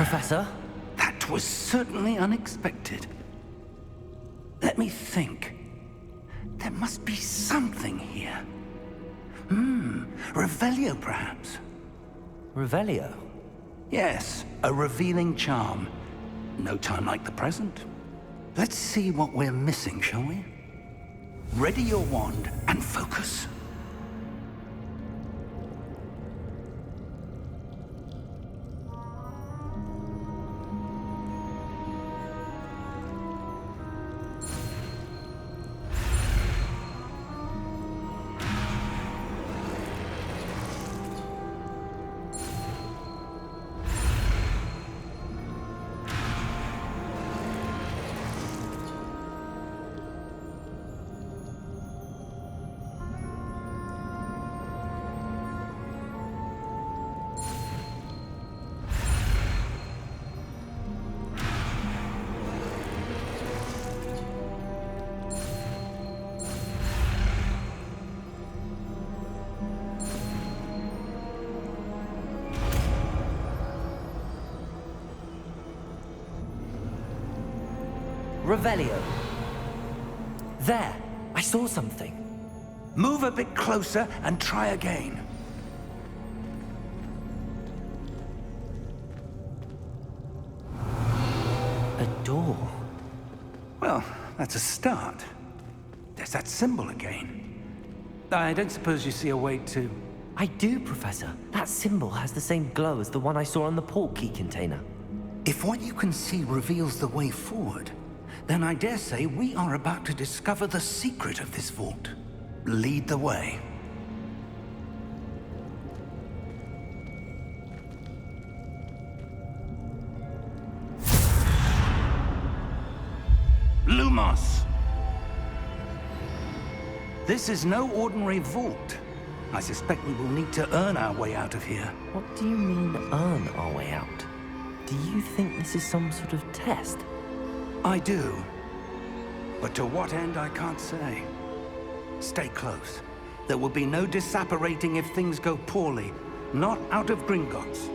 Professor? That was certainly unexpected. Let me think. There must be something here. Revelio, perhaps. Revelio? Yes, a revealing charm. No time like the present. Let's see what we're missing, shall we? Ready your wand and focus. Revelio. There! I saw something. Move a bit closer and try again. A door. Well, that's a start. There's that symbol again. I don't suppose you see a way to... I do, Professor. That symbol has the same glow as the one I saw on the port key container. If what you can see reveals the way forward, then I dare say we are about to discover the secret of this vault. Lead the way. Lumos! This is no ordinary vault. I suspect we will need to earn our way out of here. What do you mean, earn our way out? Do you think this is some sort of test? I do. But to what end, I can't say. Stay close. There will be no disapparating if things go poorly. Not out of Gringotts.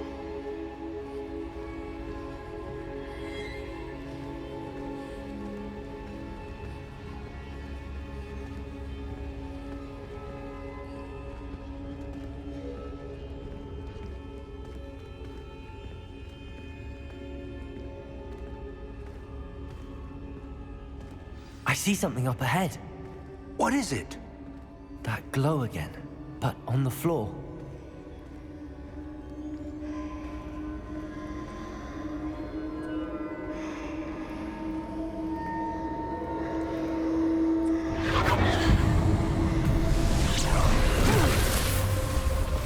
I see something up ahead. What is it? That glow again, but on the floor.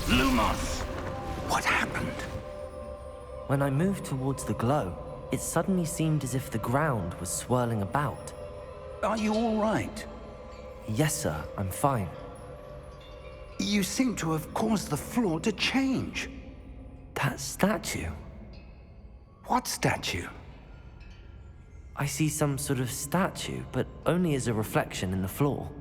Lumos! What happened? When I moved towards the glow, it suddenly seemed as if the ground was swirling about. Are you all right? Yes, sir, I'm fine. You seem to have caused the floor to change. That statue? What statue? I see some sort of statue, but only as a reflection in the floor.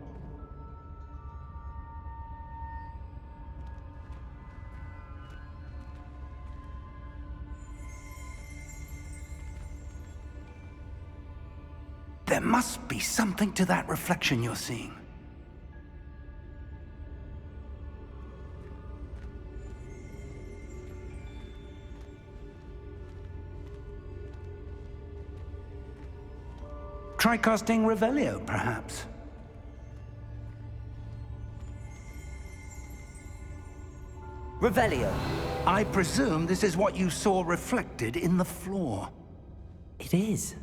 There must be something to that reflection you're seeing. Try casting Revelio, perhaps. Revelio! I presume this is what you saw reflected in the floor. It is.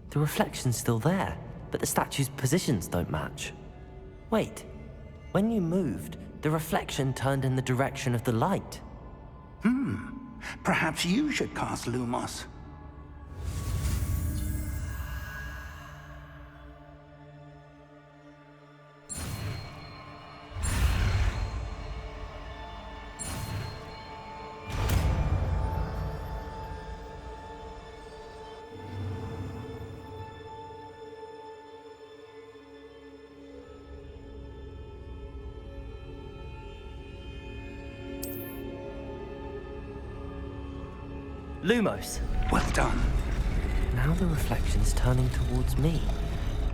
The reflection's still there, but the statue's positions don't match. Wait, when you moved, the reflection turned in the direction of the light. Perhaps you should cast Lumos. Lumos. Well done. Now the reflection's turning towards me.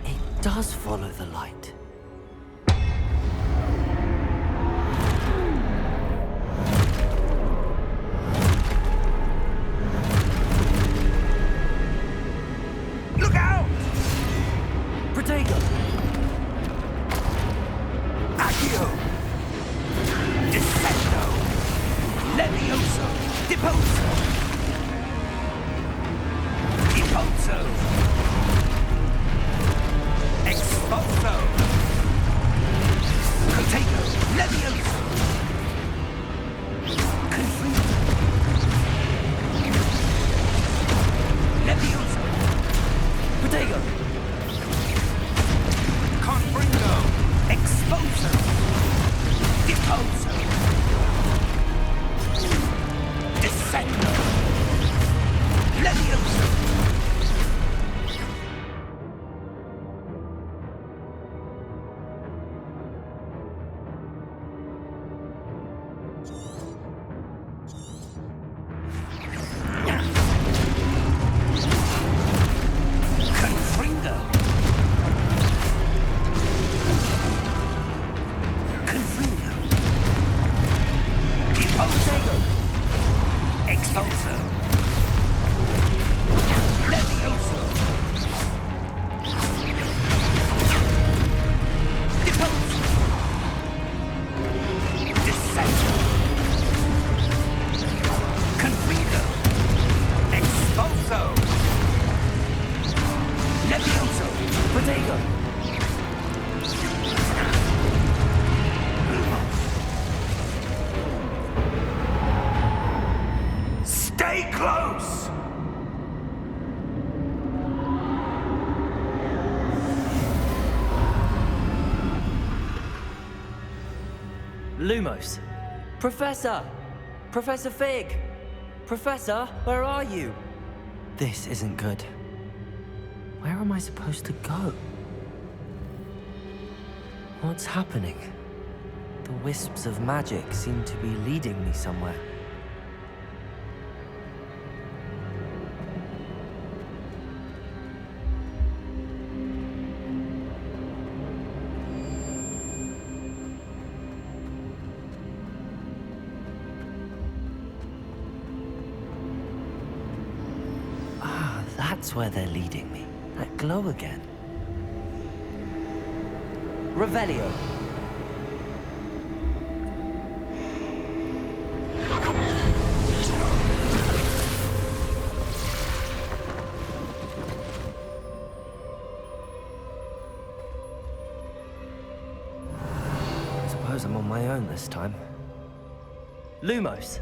It does follow the light. Look out! Protego! Accio! Descendo! Levioso! Deposo! Deposo! Expulso! Protego! Levioso! Confringo! Levioso! Protego! Confringo! Expulso! Deposo! Descendo! Levioso! Confringo! Confringo! Deposo! Expulso! Levioso! Deposo! Descendo! Confringo! Expulso! Levioso! Protego! Stay close! Lumos! Professor! Professor Fig! Professor, where are you? This isn't good. Where am I supposed to go? What's happening? The wisps of magic seem to be leading me somewhere. Ah, that's where they're leading me. That glow again. Revelio. I suppose I'm on my own this time. Lumos.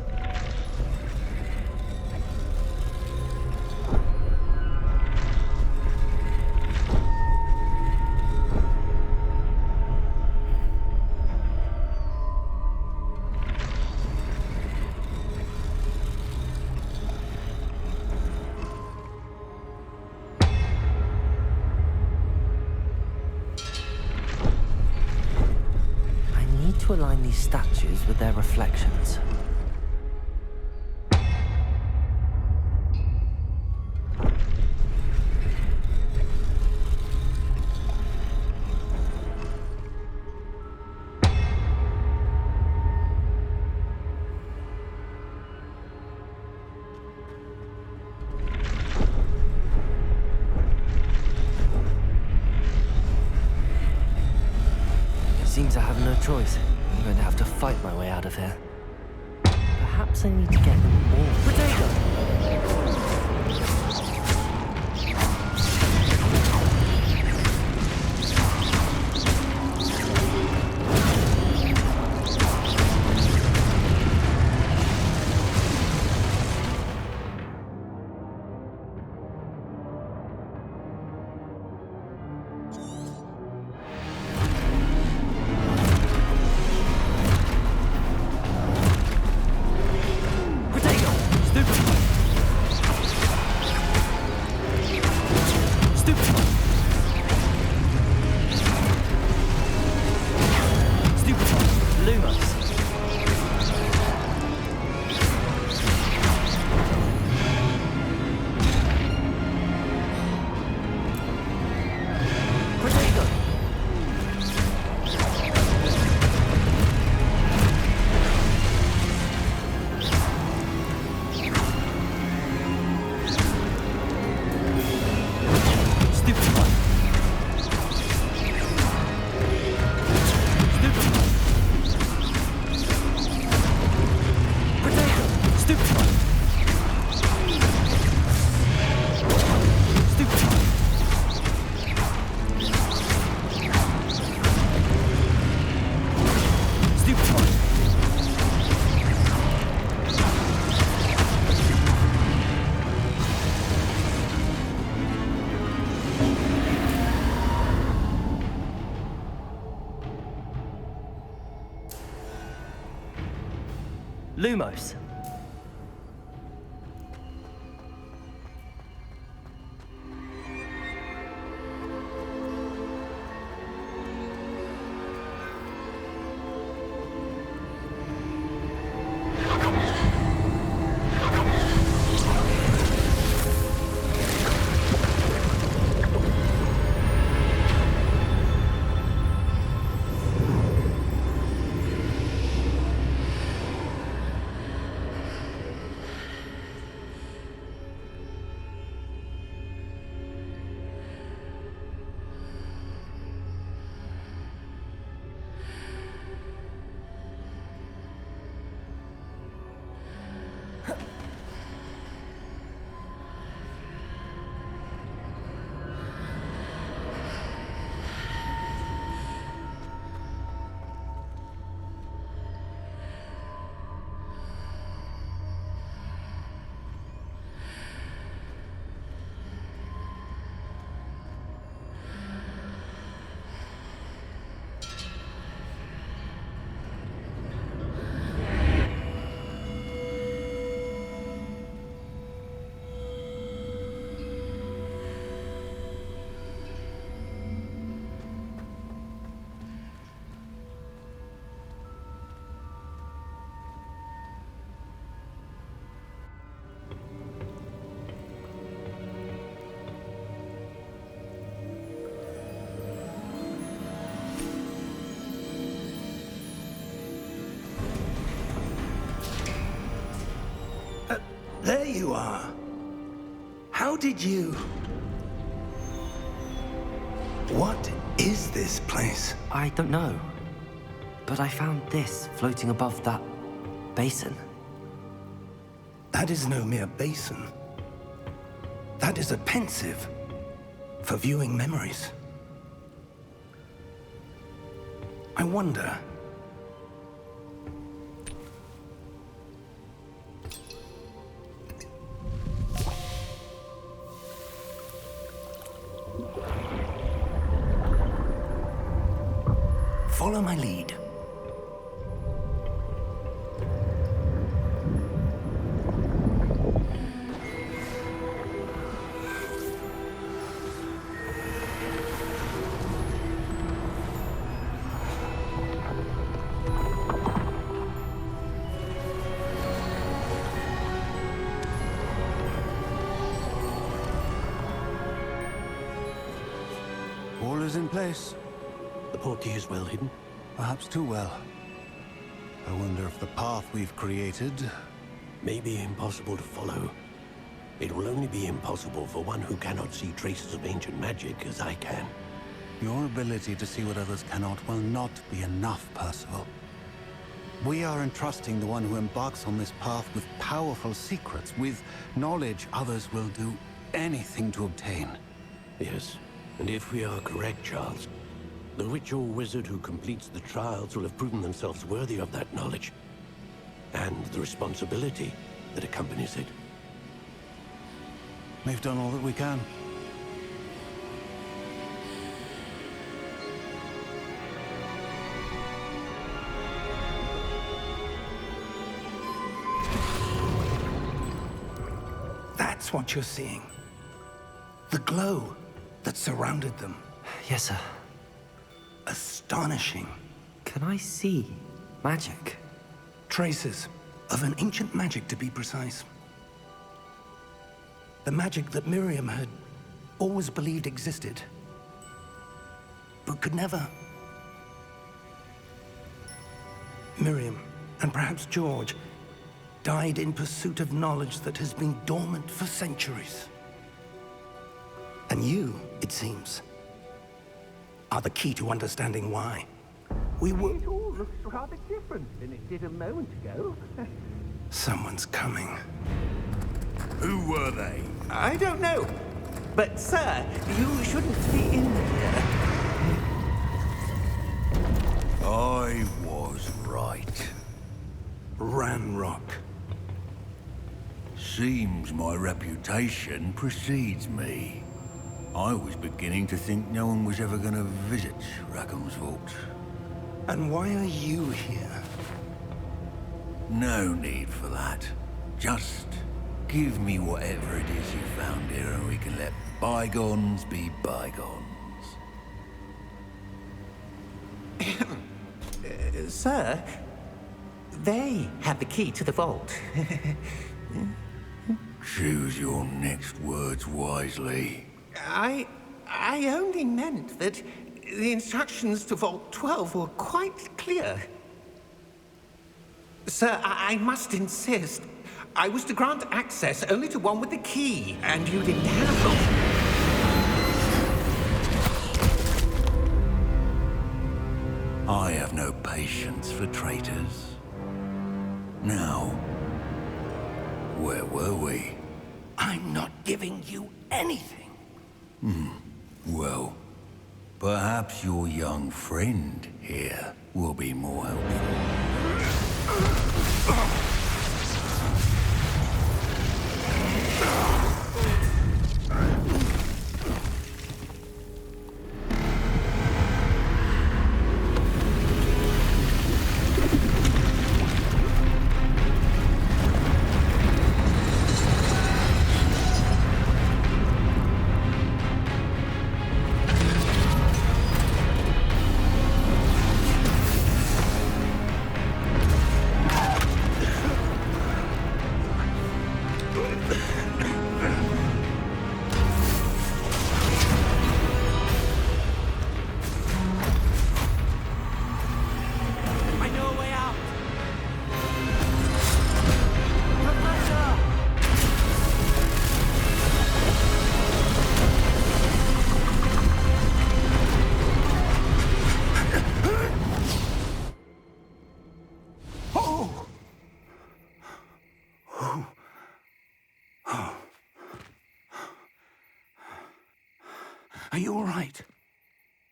To align these statues with their reflections. Seems I have no choice. I'm going to have to fight my way out of here. Perhaps I need to get more potato. Stupid. Lumos. There you are. How did you... What is this place? I don't know. But I found this floating above that basin. That is no mere basin. That is a pensive for viewing memories. I wonder... Follow my lead. All is in place. The portkey is well hidden. Perhaps too well. I wonder if the path we've created... May be impossible to follow. It will only be impossible for one who cannot see traces of ancient magic as I can. Your ability to see what others cannot will not be enough, Percival. We are entrusting the one who embarks on this path with powerful secrets, with knowledge others will do anything to obtain. Yes, and if we are correct, Charles, the witch or wizard who completes the trials will have proven themselves worthy of that knowledge, and the responsibility that accompanies it. We've done all that we can. That's what you're seeing. The glow that surrounded them. Yes, sir. Astonishing. Can I see magic? Traces of an ancient magic, to be precise. The magic that Miriam had always believed existed, but could never. Miriam, and perhaps George, died in pursuit of knowledge that has been dormant for centuries. And you, it seems, are the key to understanding why. We were... It all looks rather different than it did a moment ago. Someone's coming. Who were they? I don't know. But, sir, you shouldn't be in here. I was right. Ranrock. Seems my reputation precedes me. I was beginning to think no one was ever going to visit Rackham's vault. And why are you here? No need for that. Just give me whatever it is you found here and we can let bygones be bygones. Sir, they have the key to the vault. Choose your next words wisely. I only meant that the instructions to Vault 12 were quite clear. Sir, I must insist. I was to grant access only to one with the key, and you didn't have one. I have no patience for traitors. Now, where were we? I'm not giving you anything. Well, perhaps your young friend here will be more helpful. Are you all right?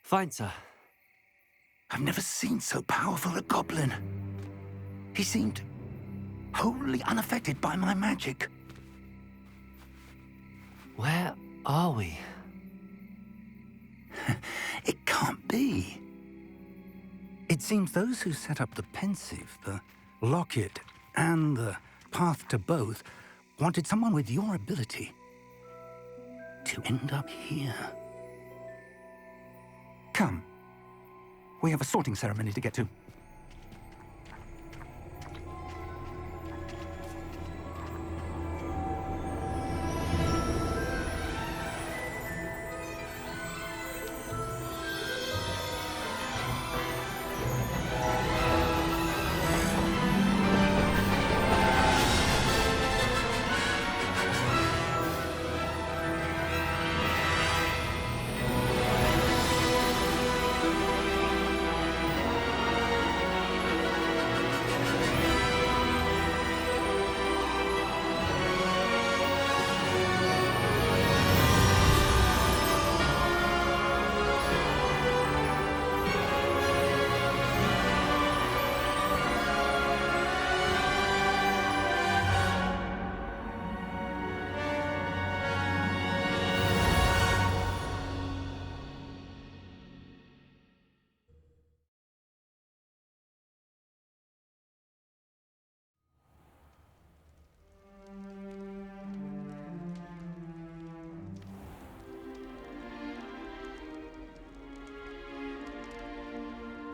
Fine, sir. I've never seen so powerful a goblin. He seemed wholly unaffected by my magic. Where are we? It can't be. It seems those who set up the pensive, the locket, and the path to both wanted someone with your ability to end up here. Come. We have a sorting ceremony to get to.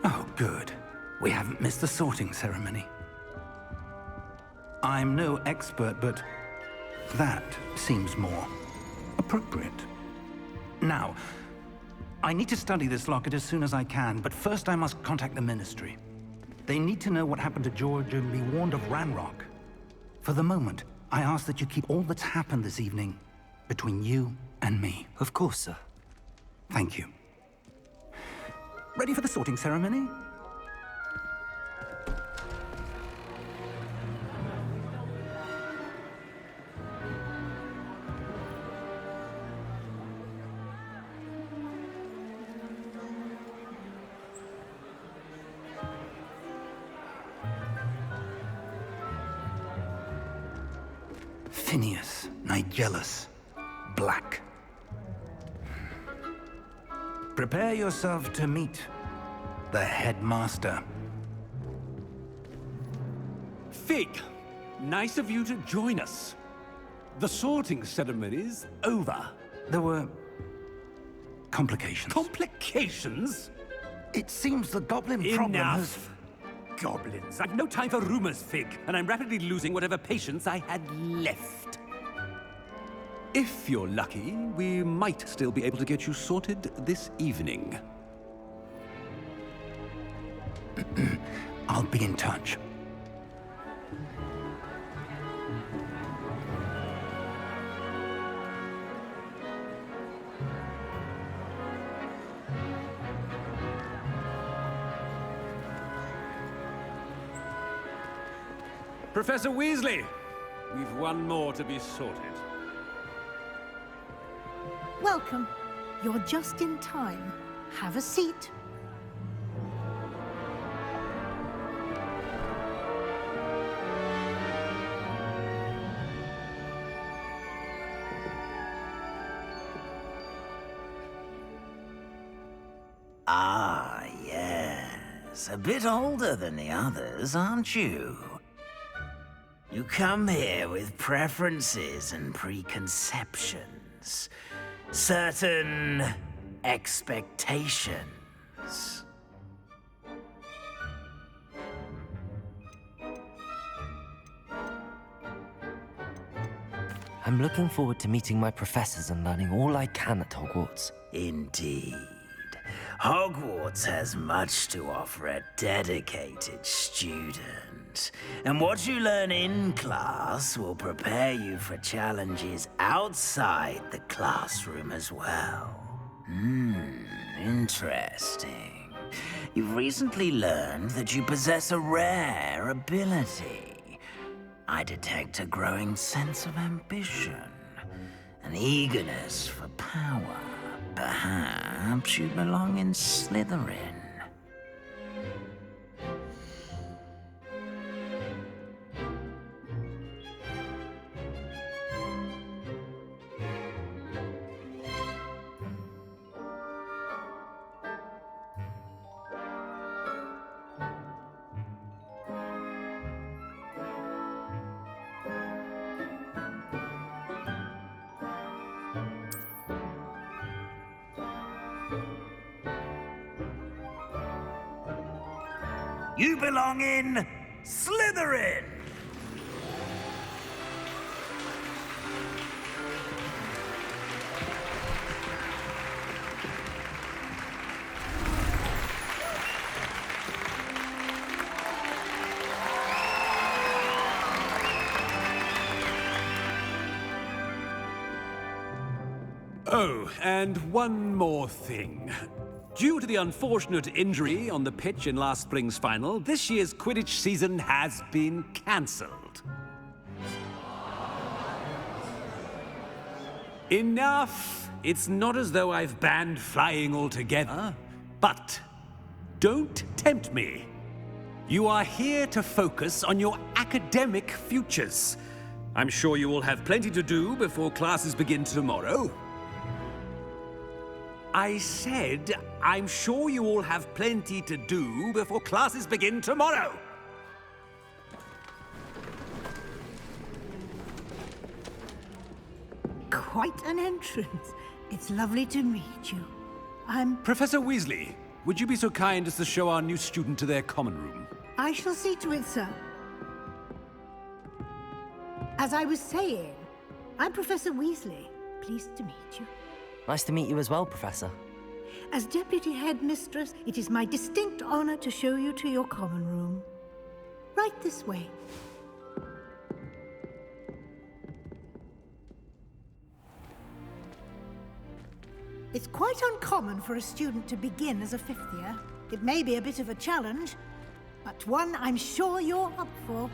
Oh, good. We haven't missed the sorting ceremony. I'm no expert, but that seems more appropriate. Now, I need to study this locket as soon as I can, but first I must contact the Ministry. They need to know what happened to George and be warned of Ranrock. For the moment, I ask that you keep all that's happened this evening between you and me. Of course, sir. Thank you. Ready for the sorting ceremony? Phineas, Nigellus, Black. Prepare yourself to meet the headmaster. Fig, nice of you to join us. The sorting ceremony's over. There were complications. Complications? It seems the goblin problem has... Enough! Goblins. I've no time for rumors, Fig, and I'm rapidly losing whatever patience I had left. If you're lucky, we might still be able to get you sorted this evening. I'll be in touch. Professor Weasley, we've one more to be sorted. Welcome. You're just in time. Have a seat. Ah, yes. A bit older than the others, aren't you? You come here with preferences and preconceptions. Certain expectations. I'm looking forward to meeting my professors and learning all I can at Hogwarts. Indeed. Hogwarts has much to offer a dedicated student. And what you learn in class will prepare you for challenges outside the classroom as well. Interesting. You've recently learned that you possess a rare ability. I detect a growing sense of ambition, an eagerness for power. Perhaps you belong in Slytherin. You belong in Slytherin! Oh, and one more thing. Due to the unfortunate injury on the pitch in last spring's final, this year's Quidditch season has been cancelled. Enough! It's not as though I've banned flying altogether, but don't tempt me. You are here to focus on your academic futures. I'm sure you will have plenty to do before classes begin tomorrow. I said, I'm sure you all have plenty to do before classes begin tomorrow. Quite an entrance. It's lovely to meet you. Professor Weasley, would you be so kind as to show our new student to their common room? I shall see to it, sir. As I was saying, I'm Professor Weasley. Pleased to meet you. Nice to meet you as well, Professor. As Deputy Headmistress, it is my distinct honor to show you to your common room. Right this way. It's quite uncommon for a student to begin as a fifth year. It may be a bit of a challenge, but one I'm sure you're up for.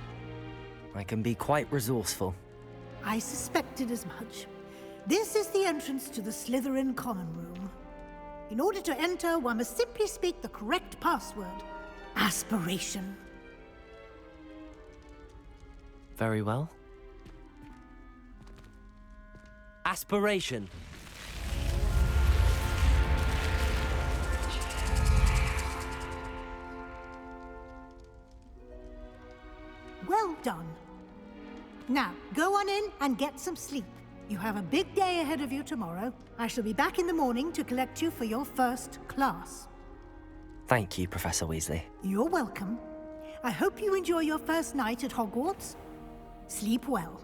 I can be quite resourceful. I suspected as much. This is the entrance to the Slytherin common room. In order to enter, one must simply speak the correct password. Aspiration. Very well. Aspiration. Well done. Now, go on in and get some sleep. You have a big day ahead of you tomorrow. I shall be back in the morning to collect you for your first class. Thank you, Professor Weasley. You're welcome. I hope you enjoy your first night at Hogwarts. Sleep well.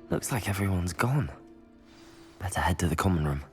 Looks like everyone's gone. Better head to the common room.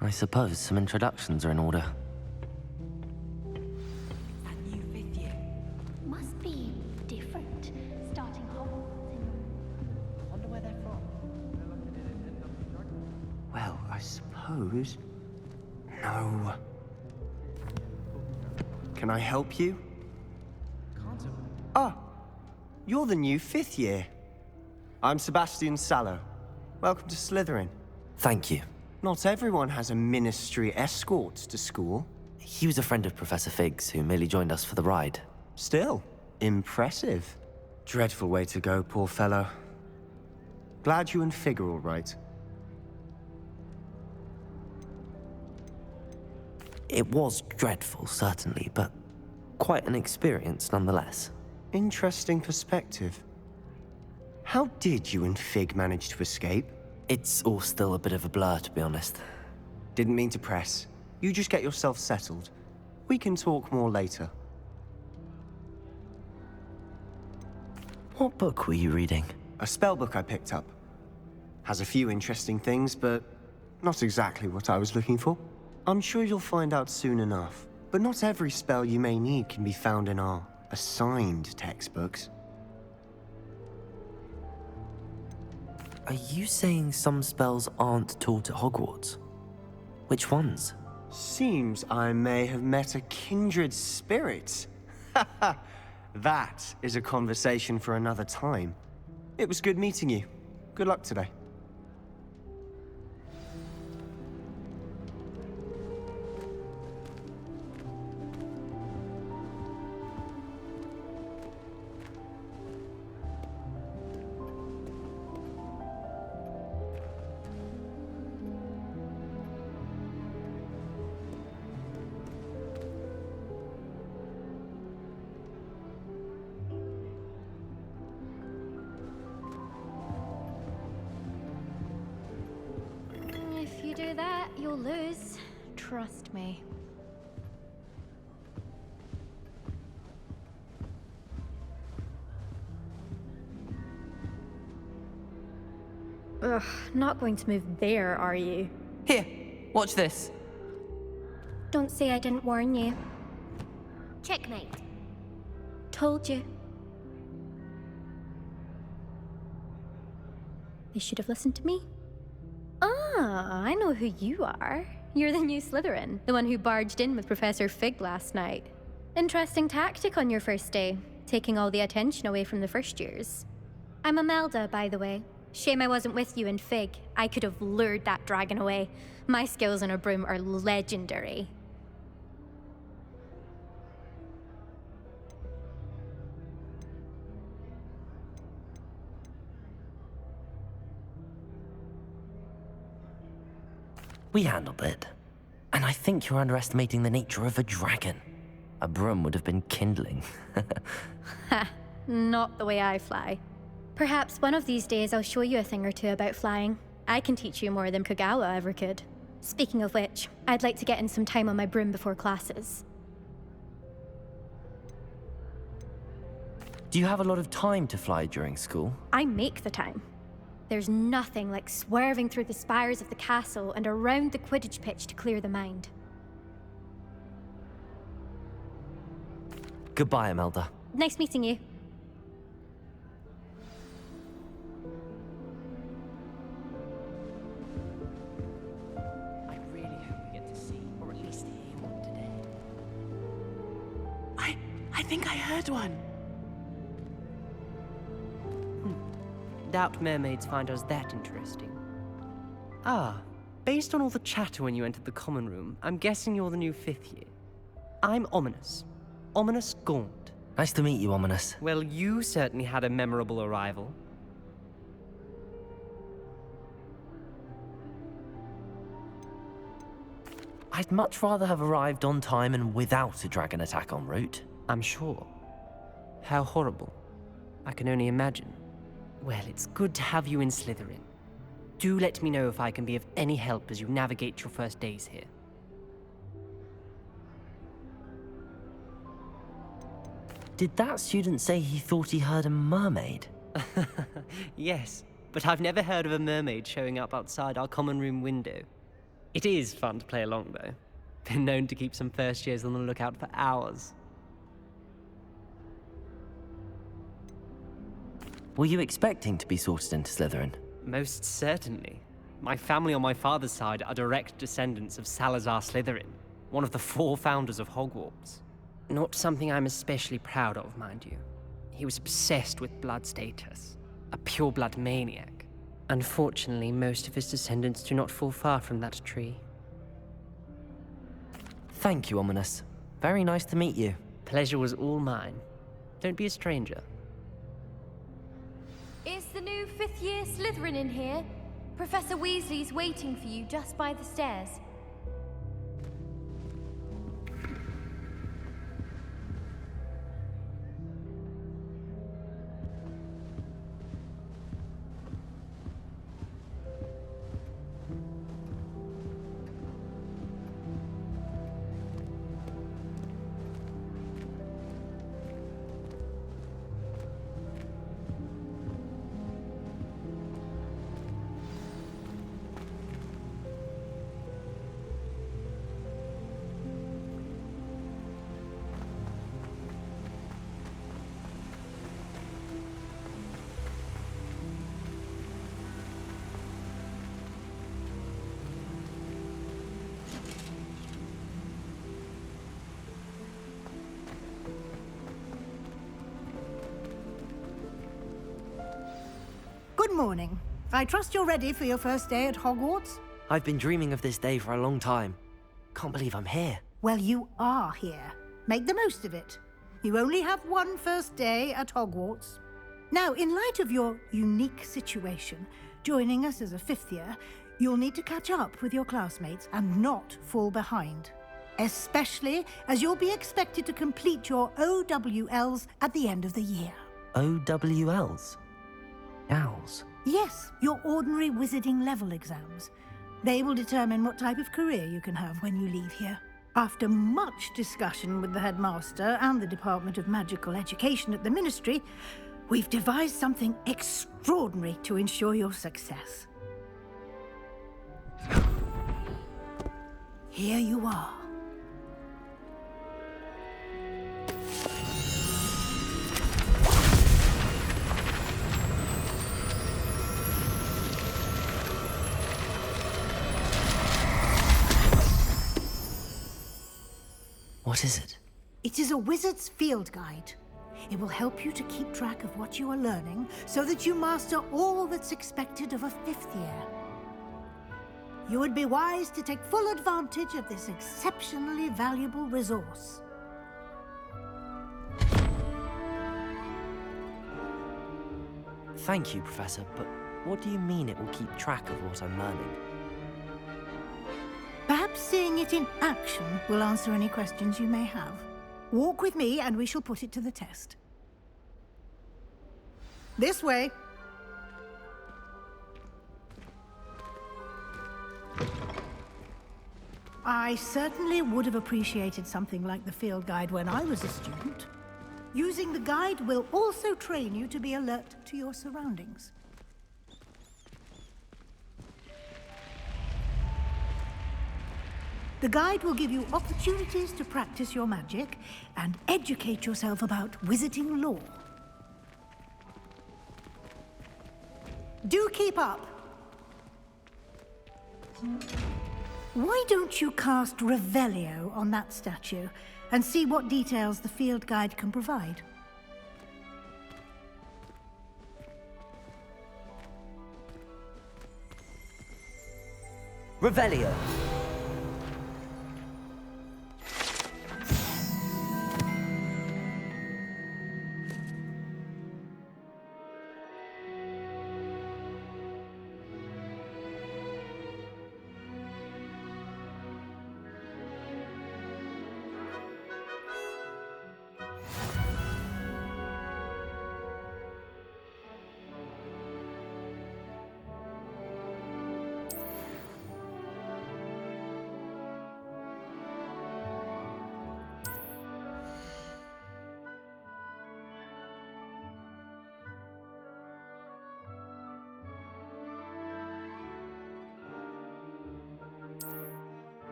I suppose some introductions are in order. That new fifth year must be different. Starting Hogwarts in... Wonder where they're from. Well, I suppose... No. Can I help you? Ah, you're the new fifth year. I'm Sebastian Sallow. Welcome to Slytherin. Thank you. Not everyone has a ministry escort to school. He was a friend of Professor Fig's who merely joined us for the ride. Still, impressive. Dreadful way to go, poor fellow. Glad you and Fig are all right. It was dreadful, certainly, but quite an experience nonetheless. Interesting perspective. How did you and Fig manage to escape? It's all still a bit of a blur, to be honest. Didn't mean to press. You just get yourself settled. We can talk more later. What book were you reading? A spell book I picked up. Has a few interesting things, but not exactly what I was looking for. I'm sure you'll find out soon enough. But not every spell you may need can be found in our assigned textbooks. Are you saying some spells aren't taught at Hogwarts? Which ones? Seems I may have met a kindred spirit. That is a conversation for another time. It was good meeting you. Good luck today. If you do that, you'll lose. Trust me. Ugh, not going to move there, are you? Here, watch this. Don't say I didn't warn you. Checkmate. Told you. They should have listened to me. Ah, I know who you are. You're the new Slytherin, the one who barged in with Professor Fig last night. Interesting tactic on your first day, taking all the attention away from the first years. I'm Imelda, by the way. Shame I wasn't with you in Fig. I could have lured that dragon away. My skills on a broom are legendary. We handled it. And I think you're underestimating the nature of a dragon. A broom would have been kindling. Ha, not the way I fly. Perhaps one of these days I'll show you a thing or two about flying. I can teach you more than Kagawa ever could. Speaking of which, I'd like to get in some time on my broom before classes. Do you have a lot of time to fly during school? I make the time. There's nothing like swerving through the spires of the castle and around the Quidditch pitch to clear the mind. Goodbye, Imelda. Nice meeting you. I really hope we get to see, or at least hear one today. I think I heard one. Doubt mermaids find us that interesting. Ah, based on all the chatter when you entered the common room, I'm guessing you're the new 5th year. I'm Ominous. Ominous Gaunt. Nice to meet you, Ominous. Well, you certainly had a memorable arrival. I'd much rather have arrived on time and without a dragon attack en route. I'm sure. How horrible. I can only imagine. Well, it's good to have you in Slytherin. Do let me know if I can be of any help as you navigate your first days here. Did that student say he thought he heard a mermaid? Yes, but I've never heard of a mermaid showing up outside our common room window. It is fun to play along, though. Been known to keep some first years on the lookout for hours. Were you expecting to be sorted into Slytherin? Most certainly. My family on my father's side are direct descendants of Salazar Slytherin, one of the 4 founders of Hogwarts. Not something I'm especially proud of, mind you. He was obsessed with blood status, a pure-blood maniac. Unfortunately, most of his descendants do not fall far from that tree. Thank you, Ominous. Very nice to meet you. Pleasure was all mine. Don't be a stranger. Is the new 5th year Slytherin in here? Professor Weasley's waiting for you just by the stairs. Good morning. I trust you're ready for your first day at Hogwarts? I've been dreaming of this day for a long time. Can't believe I'm here. Well, you are here. Make the most of it. You only have one first day at Hogwarts. Now, in light of your unique situation, joining us as a 5th year, you'll need to catch up with your classmates and not fall behind. Especially as you'll be expected to complete your OWLs at the end of the year. OWLs? Owls? Yes, your ordinary wizarding level exams. They will determine what type of career you can have when you leave here. After much discussion with the headmaster and the Department of Magical Education at the Ministry, We've devised something extraordinary to ensure your success. Here you are. What is it? It is a wizard's field guide. It will help you to keep track of what you are learning so that you master all that's expected of a 5th year. You would be wise to take full advantage of this exceptionally valuable resource. Thank you, Professor, but what do you mean it will keep track of what I'm learning? Perhaps seeing it in action will answer any questions you may have. Walk with me and we shall put it to the test. This way. I certainly would have appreciated something like the field guide when I was a student. Using the guide will also train you to be alert to your surroundings. The guide will give you opportunities to practice your magic and educate yourself about wizarding lore. Do keep up. Why don't you cast Revelio on that statue and see what details the field guide can provide? Revelio!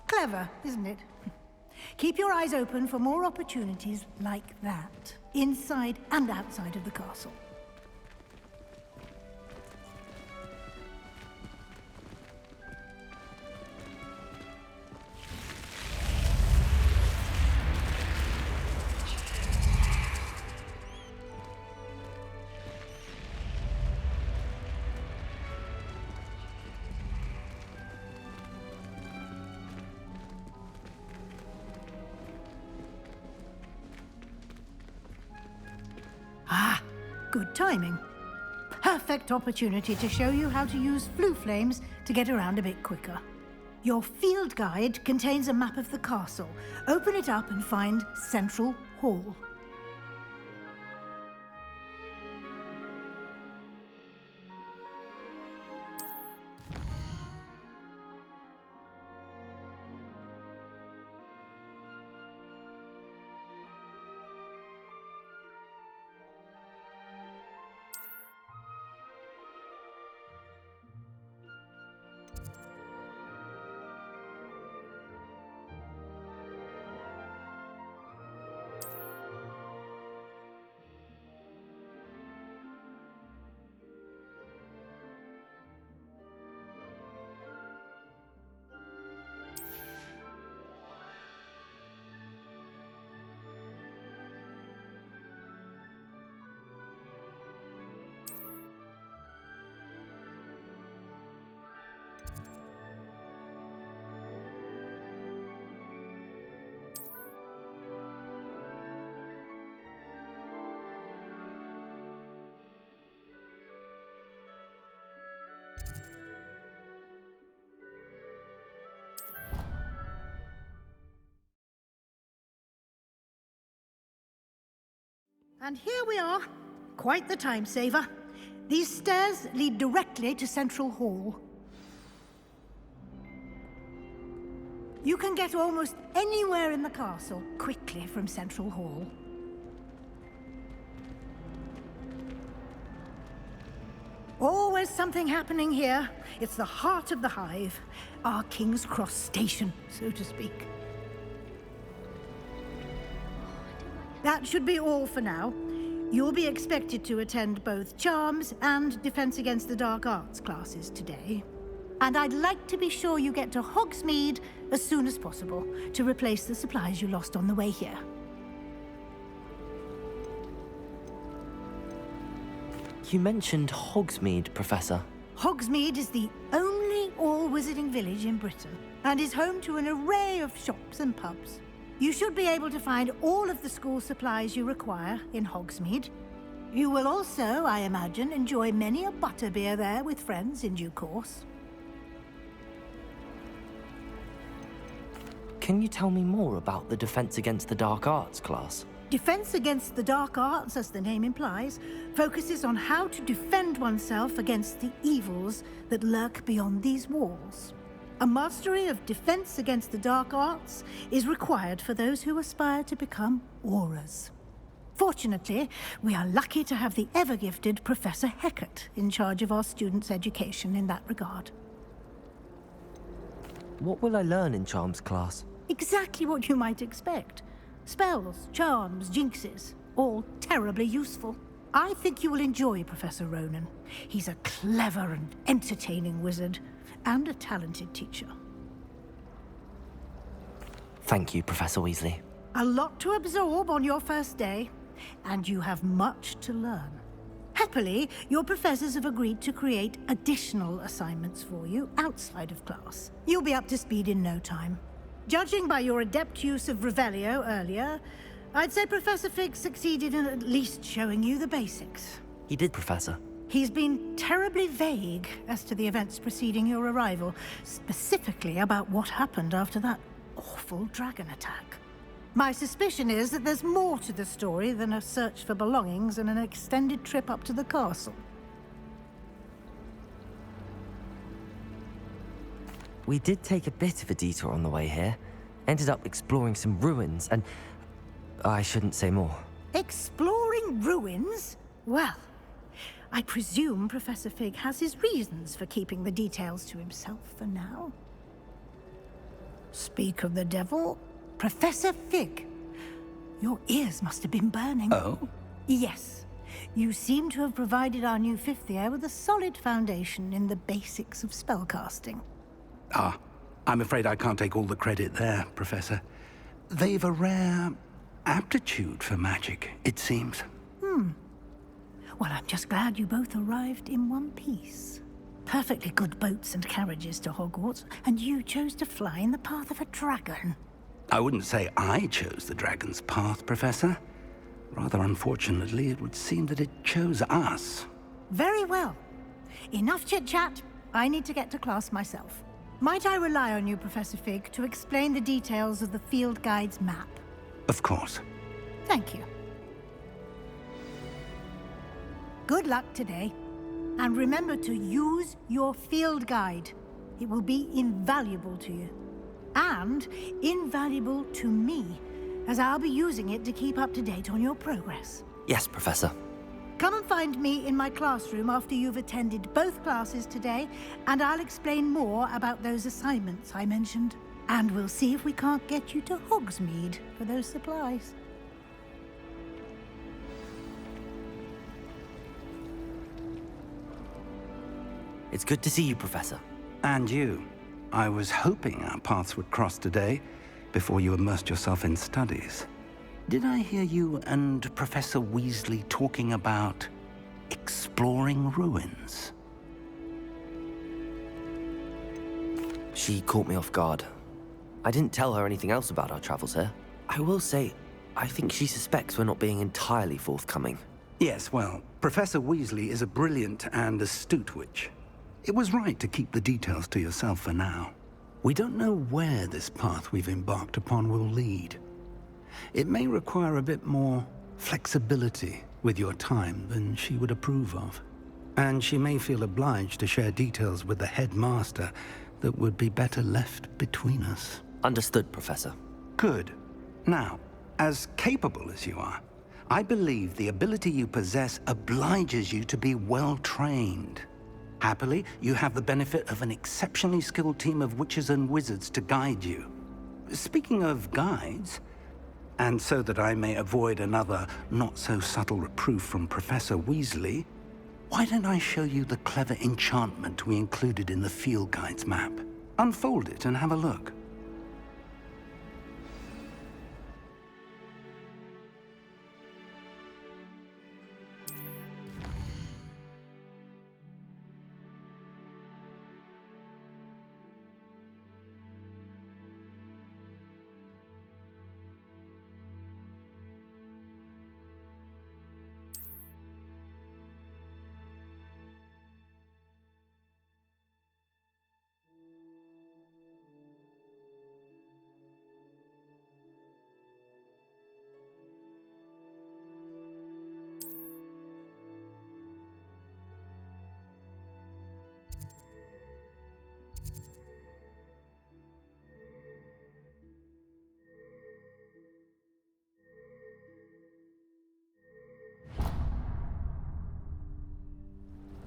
Clever, isn't it? Keep your eyes open for more opportunities like that, inside and outside of the castle. Ah, good timing. Perfect opportunity to show you how to use flue flames to get around a bit quicker. Your field guide contains a map of the castle. Open it up and find Central Hall. And here we are. Quite the time saver. These stairs lead directly to Central Hall. You can get almost anywhere in the castle quickly from Central Hall. Always something happening here. It's the heart of the hive. Our King's Cross station, so to speak. That should be all for now. You'll be expected to attend both Charms and Defense Against the Dark Arts classes today. And I'd like to be sure you get to Hogsmeade as soon as possible to replace the supplies you lost on the way here. You mentioned Hogsmeade, Professor. Hogsmeade is the only all-wizarding village in Britain and is home to an array of shops and pubs. You should be able to find all of the school supplies you require in Hogsmeade. You will also, I imagine, enjoy many a butterbeer there with friends in due course. Can you tell me more about the Defense Against the Dark Arts class? Defense Against the Dark Arts, as the name implies, focuses on how to defend oneself against the evils that lurk beyond these walls. A mastery of Defense Against the Dark Arts is required for those who aspire to become Aurors. Fortunately, we are lucky to have the ever-gifted Professor Hecat in charge of our students' education in that regard. What will I learn in Charms class? Exactly what you might expect. Spells, charms, jinxes, all terribly useful. I think you will enjoy Professor Ronan. He's a clever and entertaining wizard, and a talented teacher. Thank you, Professor Weasley. A lot to absorb on your first day, and you have much to learn. Happily, your professors have agreed to create additional assignments for you outside of class. You'll be up to speed in no time. Judging by your adept use of Revelio earlier, I'd say Professor Fig succeeded in at least showing you the basics. He did, Professor. He's been terribly vague as to the events preceding your arrival, specifically about what happened after that awful dragon attack. My suspicion is that there's more to the story than a search for belongings and an extended trip up to the castle. We did take a bit of a detour on the way here. Ended up exploring some ruins and... I shouldn't say more. Exploring ruins? Well, I presume Professor Fig has his reasons for keeping the details to himself for now. Speak of the devil, Professor Fig. Your ears must have been burning. Oh? Yes. You seem to have provided our new fifth year with a solid foundation in the basics of spellcasting. Ah, I'm afraid I can't take all the credit there, Professor. They've a rare aptitude for magic, it seems. Well, I'm just glad you both arrived in one piece. Perfectly good boats and carriages to Hogwarts, and you chose to fly in the path of a dragon. I wouldn't say I chose the dragon's path, Professor. Rather unfortunately, it would seem that it chose us. Very well. Enough chit-chat. I need to get to class myself. Might I rely on you, Professor Fig, to explain the details of the field guide's map? Of course. Thank you. Good luck today. And remember to use your field guide. It will be invaluable to you. And invaluable to me, as I'll be using it to keep up to date on your progress. Yes, Professor. Come and find me in my classroom after you've attended both classes today, and I'll explain more about those assignments I mentioned. And we'll see if we can't get you to Hogsmeade for those supplies. It's good to see you, Professor. And you. I was hoping our paths would cross today, before you immersed yourself in studies. Did I hear you and Professor Weasley talking about exploring ruins? She caught me off guard. I didn't tell her anything else about our travels here. I will say, I think she suspects we're not being entirely forthcoming. Yes, well, Professor Weasley is a brilliant and astute witch. It was right to keep the details to yourself for now. We don't know where this path we've embarked upon will lead. It may require a bit more flexibility with your time than she would approve of. And she may feel obliged to share details with the headmaster that would be better left between us. Understood, Professor. Good. Now, as capable as you are, I believe the ability you possess obliges you to be well-trained. Happily, you have the benefit of an exceptionally skilled team of witches and wizards to guide you. Speaking of guides, and so that I may avoid another not-so-subtle reproof from Professor Weasley, why don't I show you the clever enchantment we included in the field guide's map? Unfold it and have a look.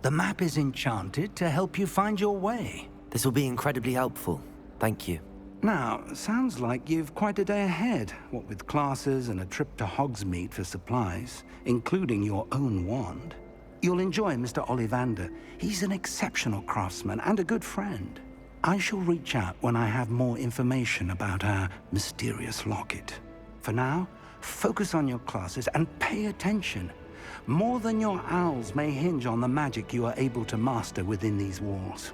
The map is enchanted to help you find your way. This will be incredibly helpful. Thank you. Now, sounds like you've quite a day ahead, what with classes and a trip to Hogsmeade for supplies, including your own wand. You'll enjoy Mr. Ollivander. He's an exceptional craftsman and a good friend. I shall reach out when I have more information about our mysterious locket. For now, focus on your classes and pay attention. More than your owls may hinge on the magic you are able to master within these walls.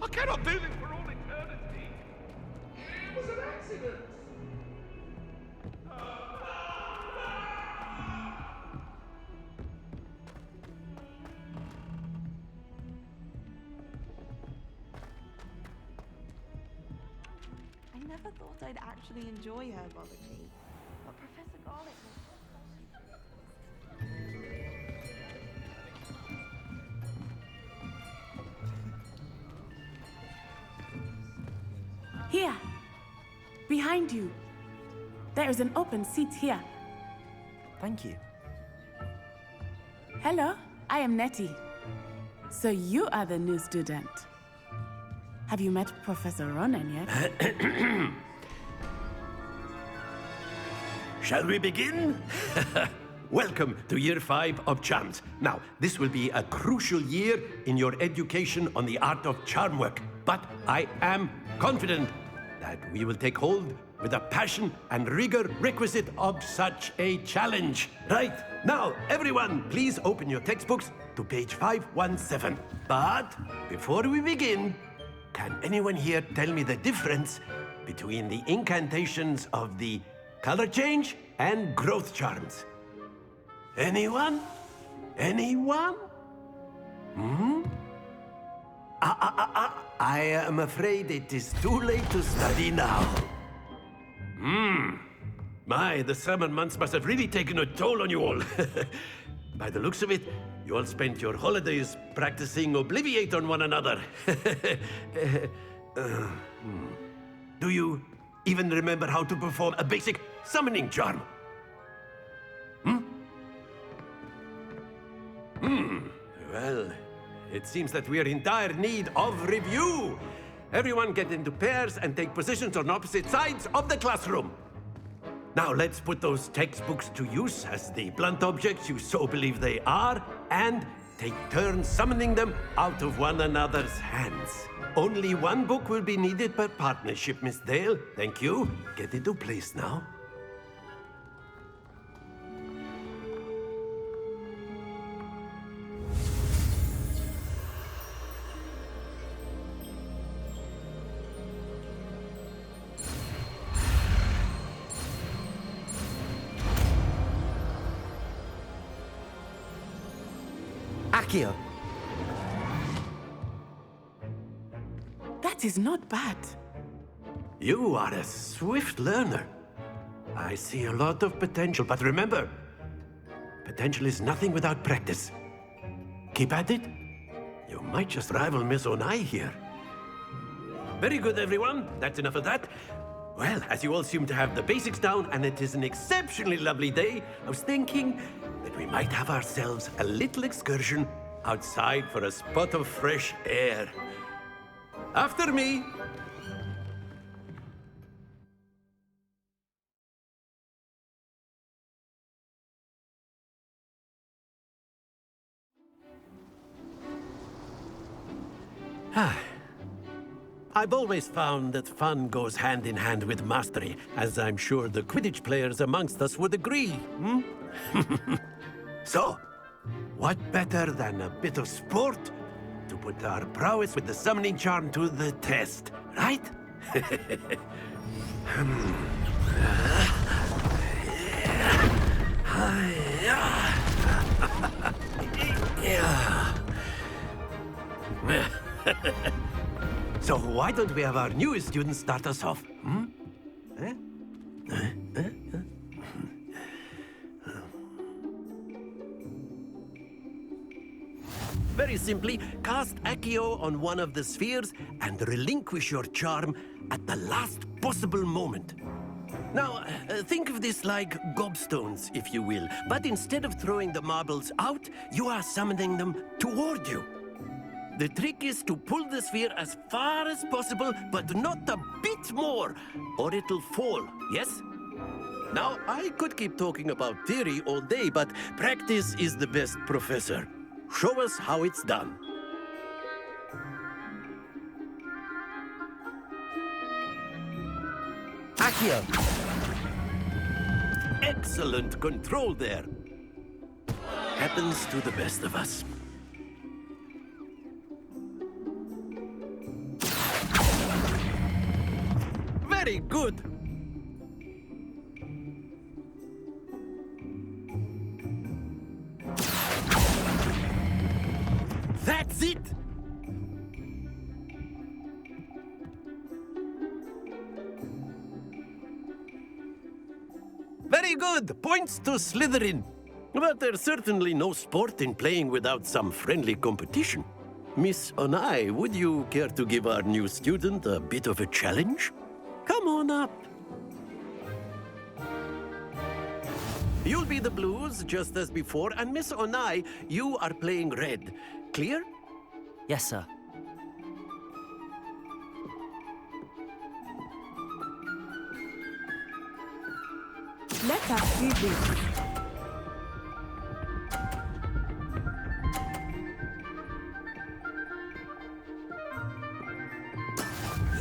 I cannot do this for all eternity. It was an accident. I never thought I'd actually enjoy herbology, but Professor Garlick was... Here! Behind you! There is an open seat here. Thank you. Hello, I am Nettie. So you are the new student. Have you met Professor Ronan yet? Shall we begin? Welcome to Year 5 of Charms. Now, this will be a crucial year in your education on the art of charm work, but I am confident that we will take hold with the passion and rigor requisite of such a challenge. Right, now, everyone, please open your textbooks to page 517. But before we begin, can anyone here tell me the difference between the incantations of the color change and growth charms? Anyone? Anyone? I am afraid it is too late to study now. My, the summer months must have really taken a toll on you all. By the looks of it, you all spent your holidays practicing Obliviate on one another. Do you even remember how to perform a basic summoning charm? Well, it seems that we are in dire need of review. Everyone get into pairs and take positions on opposite sides of the classroom. Now let's put those textbooks to use as the blunt objects you so believe they are, and take turns summoning them out of one another's hands. Only one book will be needed per partnership, Miss Dale. Thank you. Get into place now. Accio! That is not bad. You are a swift learner. I see a lot of potential, but remember, potential is nothing without practice. Keep at it. You might just rival Miss Onai here. Very good, everyone. That's enough of that. Well, as you all seem to have the basics down, and it is an exceptionally lovely day, I was thinking that we might have ourselves a little excursion outside for a spot of fresh air. After me. I've always found that fun goes hand in hand with mastery, as I'm sure the Quidditch players amongst us would agree, So, what better than a bit of sport to put our prowess with the summoning charm to the test, right? So why don't we have our newest student start us off? Very simply, cast Accio on one of the spheres and relinquish your charm at the last possible moment. Now, think of this like gobstones, if you will, but instead of throwing the marbles out, you are summoning them toward you. The trick is to pull the sphere as far as possible, but not a bit more, or it'll fall, yes? Now, I could keep talking about theory all day, but practice is the best professor. Show us how it's done. Accio! Excellent control there. Happens to the best of us. Very good. That's it. Very good. Points to Slytherin. But there's certainly no sport in playing without some friendly competition. Miss Onai, would you care to give our new student a bit of a challenge? Come on up. You'll be the blues, just as before, and Miss Onai, you are playing red. Clear? Yes, sir. Let us see this.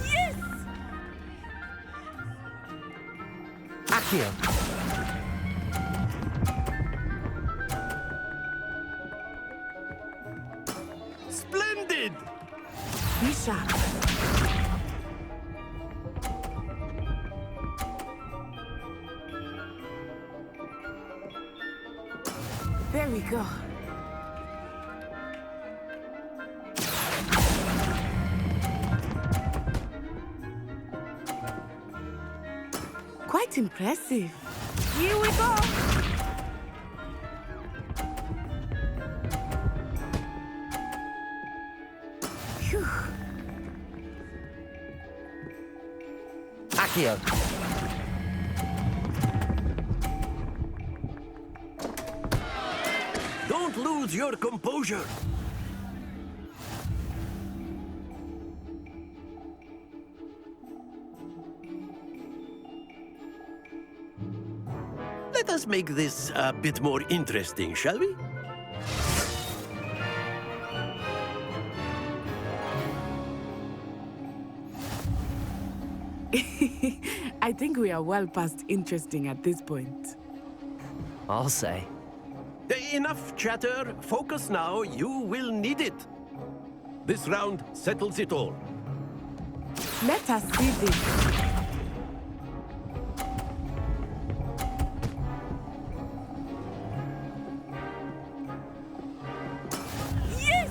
Yes! Accio! Splendid! Be sharp. There we go. Quite impressive. Here we go. Phew. Accio. Don't lose your composure. Let us make this a bit more interesting, shall we? I think we are well past interesting at this point. I'll say. Enough chatter. Focus now. You will need it. This round settles it all. Let us see this. Yes!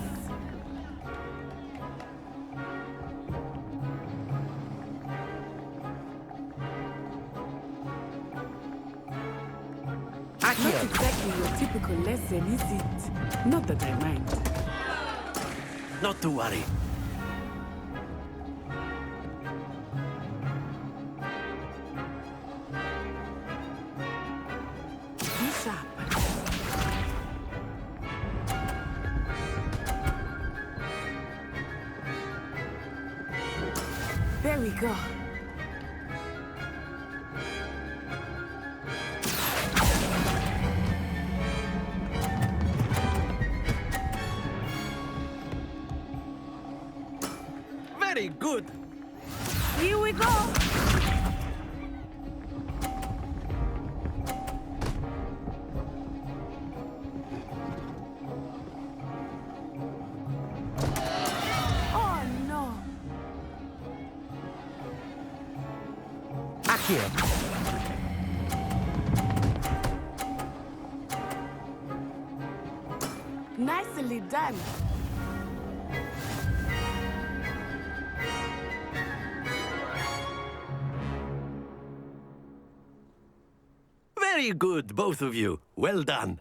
Not exactly your typical lesson, is it? Not that I mind. Not to worry. Be sharp. There we go. Very good. Here we go. Oh no. Accio. Nicely done. Very good, both of you. Well done.